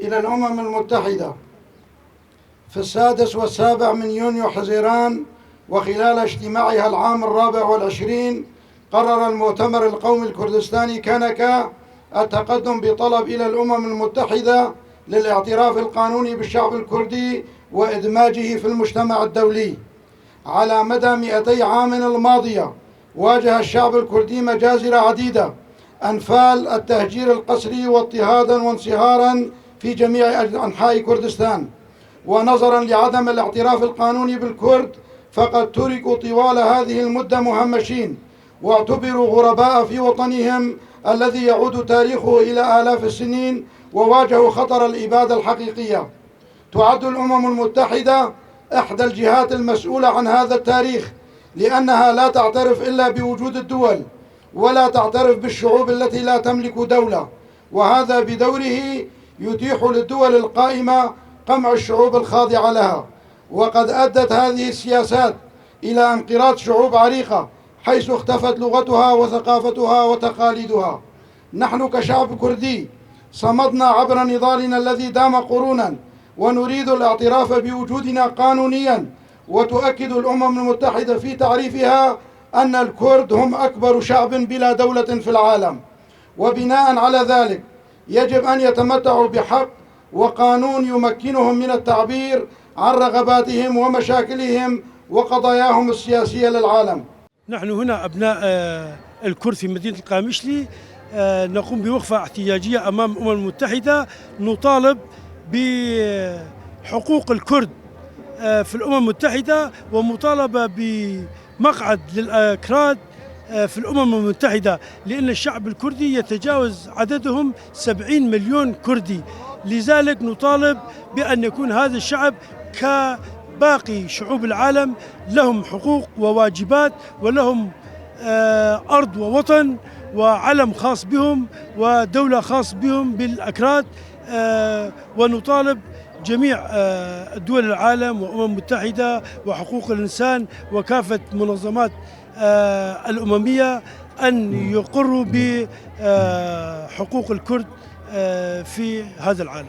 إلى الأمم المتحدة في 6 و7 من يونيو حزيران، وخلال اجتماعها العام 24 قرر المؤتمر القومي الكردستاني كنكا التقدم بطلب إلى الأمم المتحدة للاعتراف القانوني بالشعب الكردي وإدماجه في المجتمع الدولي. على مدى 200 عام الماضية واجه الشعب الكردي مجازر عديدة، أنفال التهجير القسري واضطهادا وانصهارا في جميع أنحاء كردستان. ونظرا لعدم الاعتراف القانوني بالكرد فقد تركوا طوال هذه المدة مهمشين، واعتبروا غرباء في وطنهم الذي يعود تاريخه إلى آلاف السنين، وواجهوا خطر الإبادة الحقيقية. تعد الأمم المتحدة إحدى الجهات المسؤولة عن هذا التاريخ، لأنها لا تعترف إلا بوجود الدول، ولا تعترف بالشعوب التي لا تملك دولة، وهذا بدوره يتيح للدول القائمة قمع الشعوب الخاضعة لها. وقد أدت هذه السياسات إلى انقراض شعوب عريقة حيث اختفت لغتها وثقافتها وتقاليدها. نحن كشعب كردي صمدنا عبر نضالنا الذي دام قرونا، ونريد الاعتراف بوجودنا قانونيا. وتؤكد الأمم المتحدة في تعريفها أن الكرد هم أكبر شعب بلا دولة في العالم، وبناء على ذلك يجب أن يتمتعوا بحق وقانون يمكنهم من التعبير عن رغباتهم ومشاكلهم وقضاياهم السياسية للعالم. نحن هنا أبناء الكرد في مدينة القامشلي نقوم بوقفة احتجاجية أمام الأمم المتحدة، نطالب بحقوق الكرد في الأمم المتحدة، ومطالبة بمقعد للأكراد في الأمم المتحدة، لأن الشعب الكردي يتجاوز عددهم 70 مليون كردي. لذلك نطالب بأن يكون هذا الشعب كباقي شعوب العالم لهم حقوق وواجبات، ولهم أرض ووطن وعلم خاص بهم ودولة خاص بهم بالأكراد. ونطالب جميع دول العالم والأمم المتحدة وحقوق الإنسان وكافة منظمات الأممية أن يقروا بحقوق الكرد في هذا العالم.